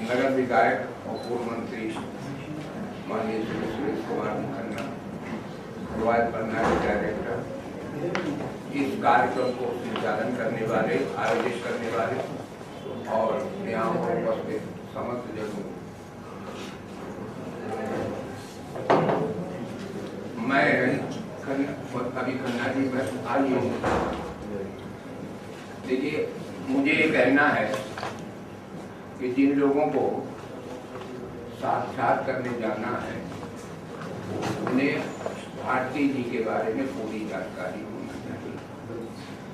नगर विधायक और पूर्व मंत्री माननीय श्री सुरेश कुमार खन्ना, रॉयल प्रणाली डायरेक्टर, इस कार्यक्रम को संचालन करने वाले, आयोजित करने वाले और यहाँ उपस्थित समस्त जनों, मैं अभी खन्ना जी मैं आई हूँ। देखिए, मुझे ये कहना है कि जिन लोगों को साक्षात करने जाना है उन्हें भारती जी के बारे में पूरी जानकारी होना चाहिए,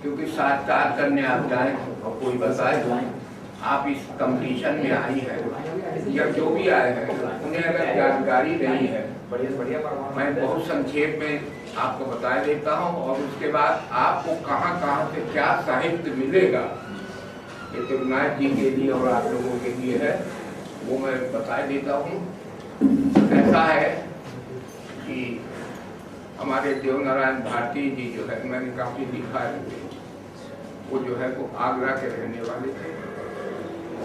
क्योंकि साक्षात करने आप जाए और कोई बताए आप इस कंपटीशन में आई है या जो भी आए हैं उन्हें अगर जानकारी नहीं है, मैं बहुत संक्षेप में आपको बता देता हूं और उसके बाद आपको कहां कहां से क्या साहित्य मिलेगा ये त्रिनाथ जी के लिए और आप लोगों के लिए है, वो मैं बता देता हूं। ऐसा है कि हमारे देवनारायण भारती जी जो है, मैंने काफी लिखा है, वो जो है वो आगरा के रहने वाले थे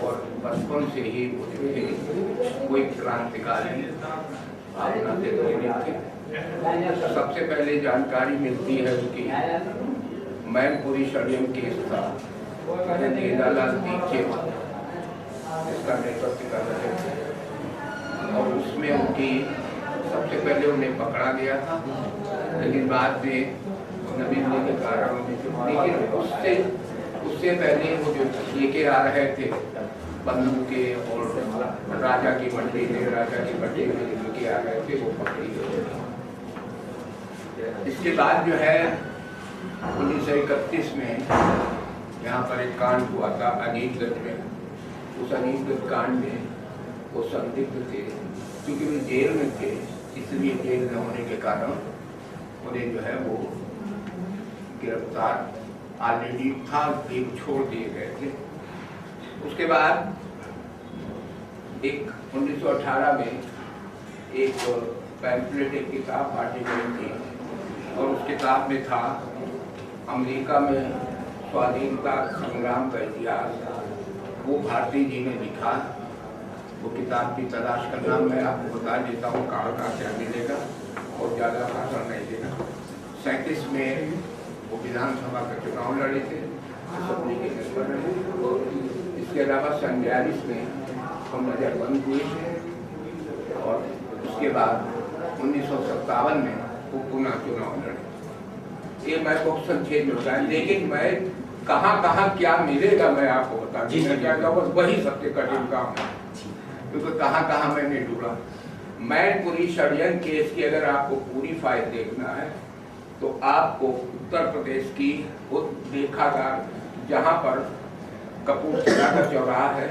और बचपन से ही वो जो थे कोई क्रांतिकारी भावना से थे। सबसे पहले जानकारी मिलती है उनकी मैनपुरी षड्यंत्र केस था, देदालाल दीक्षित इसका नेतृत्व कर रहे थे और उसमें उनकी सबसे पहले उन्हें पकड़ा गया था, लेकिन बाद में नवीन के कारण, लेकिन उससे पहले वो जो लेके आ रहे थे बंधु के और राजा की मंडी में लेके आ रहे थे, वो पकड़ी गए। इसके बाद जो है 1931 में यहाँ पर एक कांड हुआ था अजीतगढ़ में। उस अजीतगढ़ कांड में वो संदिग्ध थे, क्योंकि वे जेल में थे, इसलिए जेल न होने के कारण उन्हें जो है वो गिरफ्तार ऑलरेडी था, एक छोड़ दिए गए थे। उसके बाद एक 1918 में एक पैम्फलेट, एक किताब बांटी गई थी और उस किताब में था अमेरिका में स्वाधीनता संग्राम का इतिहास। वो भारती जी ने लिखा। वो किताब की तलाश का नाम मैं आपको बता देता हूँ, कहाँ कहाँ क्या मिलेगा और ज़्यादा भाषण नहीं देगा। 37 में वो विधानसभा का चुनाव लड़े थे, असेंबली के मेंबर रहे। इसके अलावा 47 में हम नजरबंद हुए थे और उसके बाद 1957 में वो पुनः चुनाव लड़े। ये मैं बहुत संक्षेप में बताया, लेकिन मैं कहाँ कहाँ क्या मिलेगा मैं आपको बता दूंगा, वही सबसे कठिन काम है, क्योंकि कहाँ कहाँ मैंने ढूंढा। मैनपुरी षड्यंत्र केस की अगर आपको पूरी फाइल देखना है तो आपको उत्तर प्रदेश की वो रेखागार, जहाँ पर कपूरथला का चौराहा है,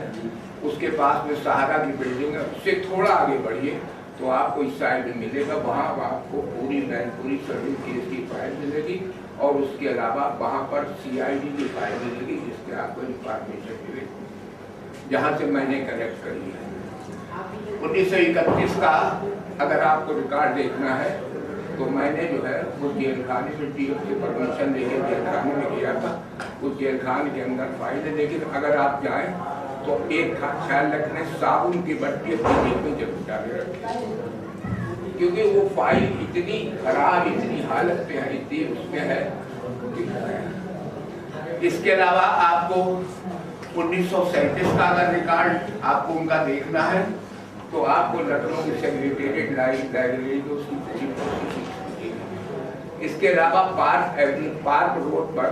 उसके पास में सहारा की बिल्डिंग है, उससे थोड़ा आगे बढ़िए तो आपको इस साइड में मिलेगा। वहाँ आपको पूरी मैनपुरी षड्यंत्र केस की फाइल मिलेगी और उसके अलावा वहाँ पर CID की फाइल मिलेगी, जिसके आपको इंफॉर्मेशन मिलेगी, जहाँ से मैंने कलेक्ट करी है। 1931 का अगर आपको रिकॉर्ड देखना है तो मैंने जो है वो जेल खाने में DF से परमिशन लेकर जेल खाने में गया था। उस जेल खाने के अंदर फाइल है, लेकिन अगर आप जाएं तो एक ख्याल रखने, साबुन की बट्टी अपनी जेब में जरूर डाले रखें, क्योंकि वो फाइल इतनी खराब, इतनी हालत में है, इतनी उसमें है। इसके अलावा आपको 1937 का अगर रिकॉर्ड आपको उनका देखना है तो आपको लखनऊ की सेक्रेटेरिएट लाइब्रेरी को उसकी पूरी कोशिश। इसके अलावा पार्क रोड पर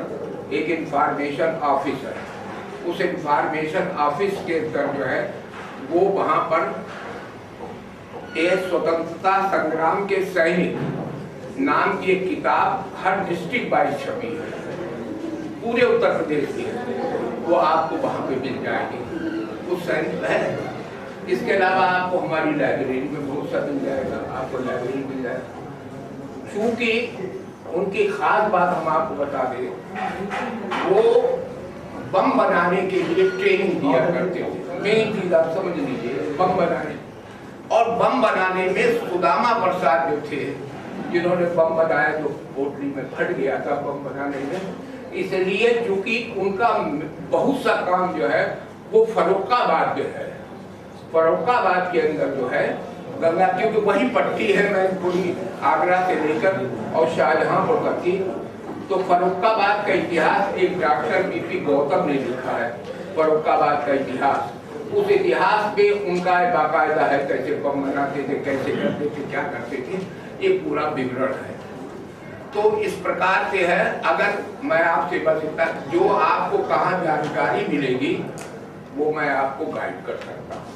एक इंफॉर्मेशन ऑफिस है। उस इंफॉर्मेशन ऑफिस के अंदर जो है वो वहां पर एक स्वतंत्रता संग्राम के सैनिक नाम की एक किताब हर डिस्ट्रिक्ट वाइज छपी है, पूरे उत्तर प्रदेश की है, वो आपको वहां पे मिल जाएगी। उस सैनिक है। इसके अलावा आपको हमारी लाइब्रेरी में बहुत सा मिल जाएगा, आपको लाइब्रेरी मिल जाएगा। चूंकि उनकी खास बात हम आपको बता दें, वो बम बनाने के लिए ट्रेनिंग दिया करते थे। मेन चीज आप समझ लीजिए, बम बनाने। और बम बनाने में सुदामा प्रसाद जो थे, जिन्होंने बम बनाया, जो पोटली में फट गया था बम बनाने में, इसलिए चूंकि उनका बहुत सा काम जो है वो फर्रुखाबाद में है, फर्रुखाबाद के अंदर जो है गंगा, क्योंकि वही पट्टी है मैं पूरी आगरा से लेकर और शाहजहांपुर तक की, तो फर्रुखाबाद का इतिहास एक डॉक्टर बीपी गौतम ने लिखा है। फर्रुखाबाद का इतिहास, उस इतिहास पे उनका बाकायदा है, कैसे बम बनाते थे, कैसे करते थे, क्या करते थे, ये पूरा विवरण है। तो इस प्रकार से है। अगर मैं आपसे बस इतना, जो आपको कहाँ जानकारी मिलेगी वो मैं आपको गाइड कर सकता हूँ।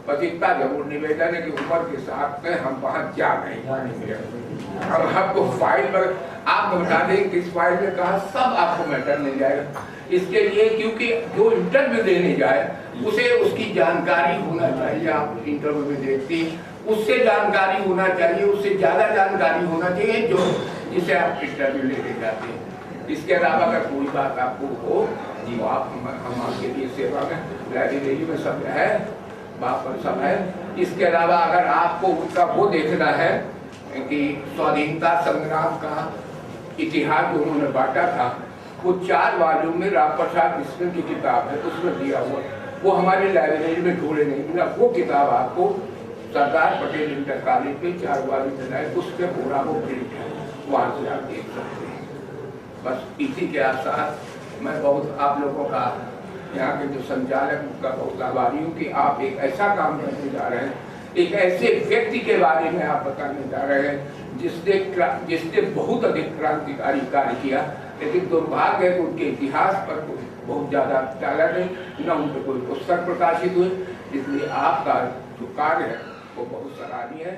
बस इतना जरूर निवेदन है कि उम्र के साथ में हम वहाँ जा नहीं पाएंगे। अब आपको फाइल पर आप बता दें किस फाइल में कहा, सब आपको मैटर मिल जाएगा। इसके लिए क्योंकि जो इंटरव्यू देने जाए उसे उसकी जानकारी होना चाहिए। आप इंटरव्यू में देखती उससे जानकारी होना चाहिए, उससे ज्यादा जानकारी होना चाहिए जो जिसे आप इंटरव्यू लेके जाते हैं। इसके अलावा अगर कोई बात आपको हो तो आप हम आपके लिए सेवा में, लाइब्रेरी में सब है, बात पर सब है। इसके अलावा अगर आपको उनका वो देखना है कि स्वाधीनता संग्राम का इतिहास जो उन्होंने बांटा था, वो 4 वॉल्यूम में राम प्रसाद बिस्मिल की किताब है, उसमें दिया हुआ, वो हमारी लाइब्रेरी में ढूंढे नहीं मिला। वो किताब आपको सरदार पटेल इंटर कॉलेज पे 4 वॉल्यूम मिला है, उसमें पूरा वो प्रिंट है, वहाँ से आप देख सकते हैं। बस इसी के साथ मैं बहुत आप लोगों का, यहाँ के जो संचालक का बहुत आभारी हूँ कि आप एक ऐसा काम करने जा रहे हैं, एक ऐसे व्यक्ति के बारे में आप बताने जा रहे हैं जिसने बहुत अधिक क्रांतिकारी कार्य किया, लेकिन दुर्भाग्य है कि उनके इतिहास पर बहुत ज्यादा डाला नहीं, न उन पर कोई पुस्तक प्रकाशित हुए। इसलिए आपका जो कार्य है वो बहुत सराहनीय है।